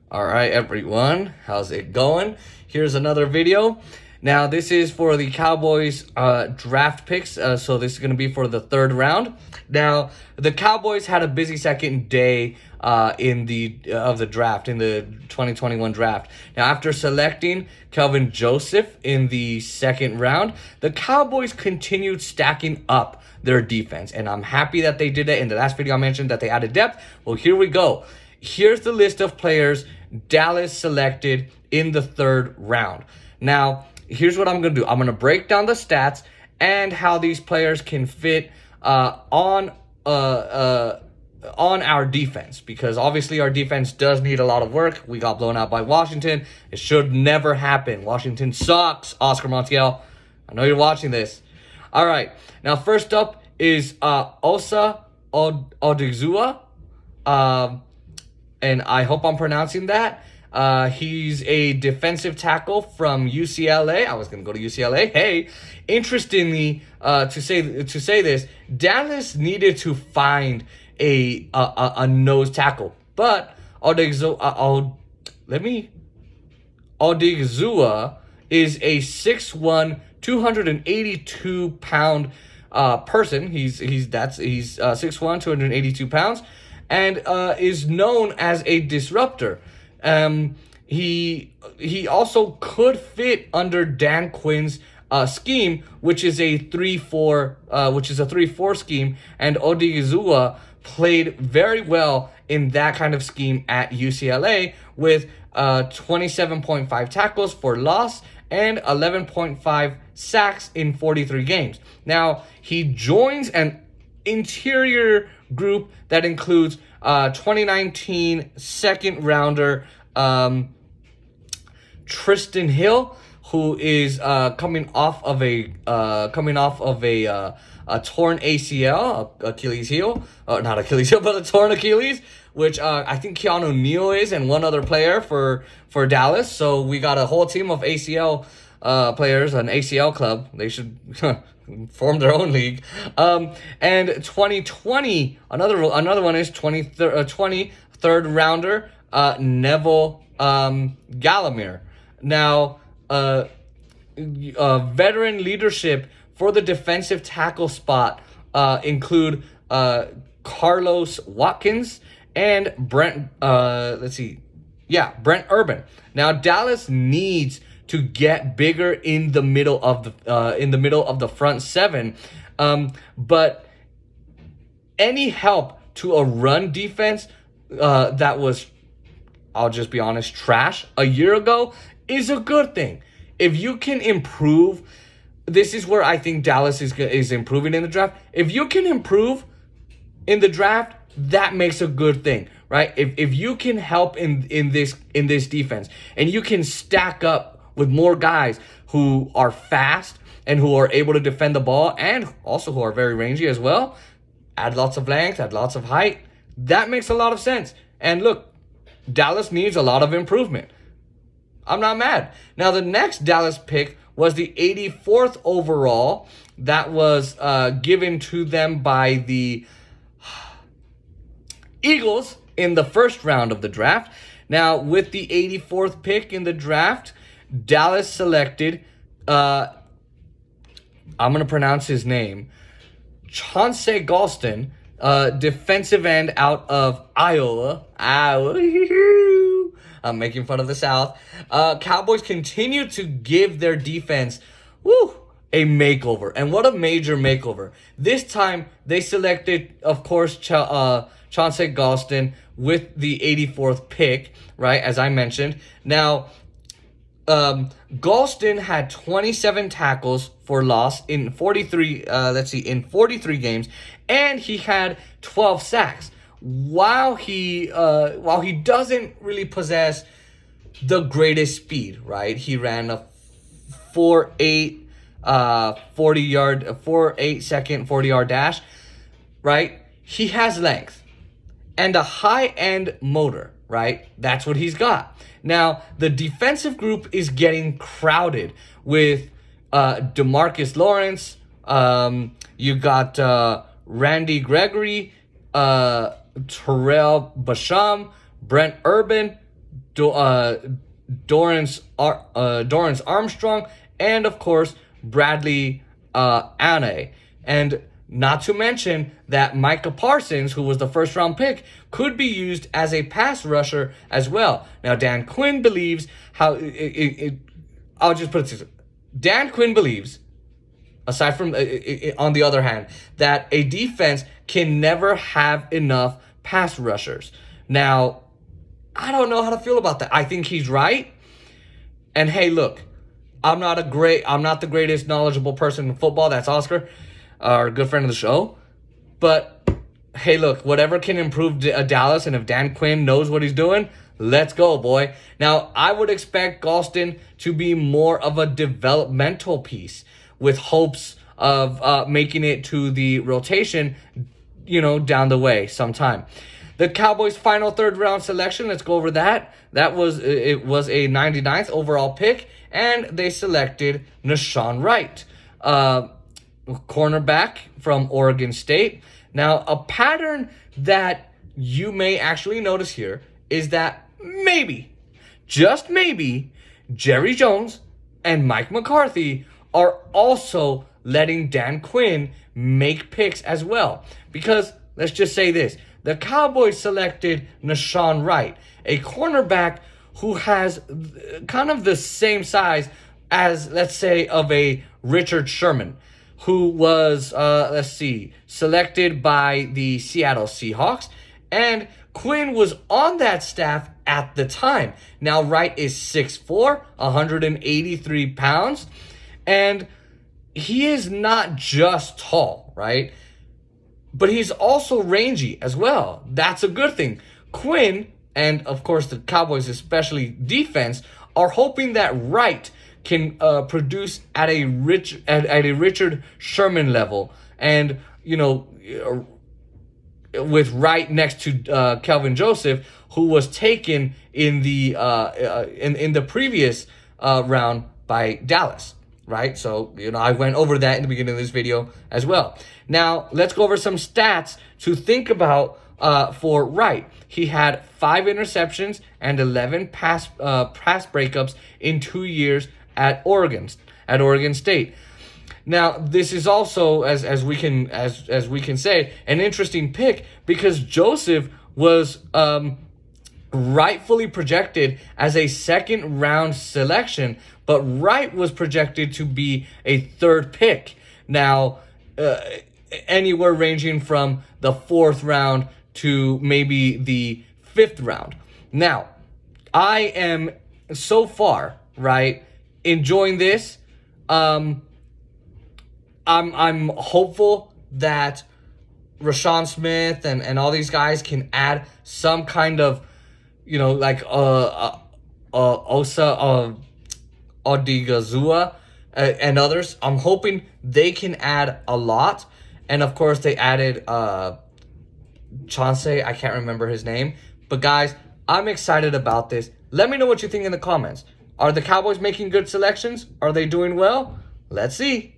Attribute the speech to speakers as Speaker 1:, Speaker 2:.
Speaker 1: All right, everyone, how's it going? Here's another video. Now, this is for the Cowboys draft picks, so this is going to be for the third round. Now, the Cowboys had a busy second day in the draft, in the 2021 draft. Now, after selecting Kelvin Joseph in the second round, the Cowboys continued stacking up their defense, and I'm happy that they did it. In the last video, I mentioned that they added depth. Well, here we go. Here's the list of players Dallas selected in the third round. Now, here's what I'm going to do. I'm going to break down the stats and how these players can fit on our defense, because obviously our defense does need a lot of work. We got blown out by Washington. It should never happen. Washington sucks, Oscar Montiel. I know you're watching this. All right. Now, first up is Osa Odigizua. And I hope I'm pronouncing that. He's a defensive tackle from UCLA. I was going to go to UCLA. Hey, interestingly, to say this, Dallas needed to find a nose tackle, but Odigizua is a 6'1", 282-pound person. He's 6'1", 282 pounds. And is known as a disruptor. He also could fit under Dan Quinn's scheme, which is a 3-4 scheme, and Odigizua played very well in that kind of scheme at UCLA with 27.5 tackles for loss and 11.5 sacks in 43 games. Now, he joins an interior group that includes 2019 second rounder Tristan Hill, who is coming off of a torn ACL, Achilles heel, not Achilles heel, but a torn Achilles, which I think Keanu Neal is, and one other player for Dallas. So we got a whole team of ACL players, an ACL club. They should form their own league. And 2020, another one is 20 third rounder Neville Gallimore. Now, veteran leadership for the defensive tackle spot include Carlos Watkins and Brent Urban. Now, Dallas needs to get bigger in the middle of the front seven, but any help to a run defense that was, I'll just be honest, trash a year ago is a good thing. If you can improve, this is where I think Dallas is improving in the draft. If you can improve in the draft, that makes a good thing, right? If you can help in this defense, and you can stack up with more guys who are fast and who are able to defend the ball, and also who are very rangy as well, add lots of length, add lots of height, that makes a lot of sense. And look, Dallas needs a lot of improvement. I'm not mad. Now, the next Dallas pick was the 84th overall. That was given to them by the Eagles in the first round of the draft. Now, with the 84th pick in the draft, Dallas selected, I'm going to pronounce his name, Chauncey Golston, defensive end out of Iowa. I'm making fun of the South. Cowboys continue to give their defense, a makeover. And what a major makeover. This time, they selected, of course, Chauncey Golston with the 84th pick, right, as I mentioned. Now, Golston had 27 tackles for loss in 43 games, and he had 12 sacks. While he doesn't really possess the greatest speed, right? He ran a 4.8 second 40-yard dash, right? He has length and a high-end motor, right? That's what he's got. Now, the defensive group is getting crowded with DeMarcus Lawrence. You got Randy Gregory, Terrell Basham, Brent Urban, Dorrance Armstrong, and of course Bradley Ane. And not to mention that Micah Parsons, who was the first round pick, could be used as a pass rusher as well. Now Dan Quinn believes I'll just put it this way. Dan Quinn believes, aside from on the other hand, that a defense can never have enough pass rushers. Now, I don't know how to feel about that. I think he's right. And hey, look, I'm not the greatest knowledgeable person in football. That's Oscar, our good friend of the show. But hey, look, whatever can improve Dallas, and if Dan Quinn knows what he's doing, let's go, boy. Now, I would expect Galston to be more of a developmental piece with hopes of making it to the rotation, down the way sometime. The Cowboys' final third round selection, let's go over that. It was a 99th overall pick, and they selected Nahshon Wright, cornerback from Oregon State. Now, a pattern that you may actually notice here is that maybe, just maybe, Jerry Jones and Mike McCarthy are also letting Dan Quinn make picks as well. Because let's just say this. The Cowboys selected Nahshon Wright, a cornerback who has kind of the same size as, let's say, of a Richard Sherman, who was, selected by the Seattle Seahawks. And Quinn was on that staff at the time. Now, Wright is 6'4", 183 pounds. And he is not just tall, right? But he's also rangy as well. That's a good thing. Quinn, and of course the Cowboys, especially defense, are hoping that Wright can produce at a Richard Sherman level, and with Wright next to Kelvin Joseph, who was taken in the in the previous round by Dallas. Right? So, I went over that in the beginning of this video as well. Now, let's go over some stats to think about for Wright. He had 5 interceptions and 11 pass breakups in 2 years at Oregon State. Now, this is also, as we can say, an interesting pick, because Joseph was rightfully projected as a second round selection, but Wright was projected to be a third pick. Now, anywhere ranging from the 4th round to maybe the 5th round. Now, I am so far, right, enjoying this. I'm hopeful that Rashawn Smith and all these guys can add some kind of, Osa Odigazua and others. I'm hoping they can add a lot. And of course, they added Chauncey. I can't remember his name. But guys, I'm excited about this. Let me know what you think in the comments. Are the Cowboys making good selections? Are they doing well? Let's see.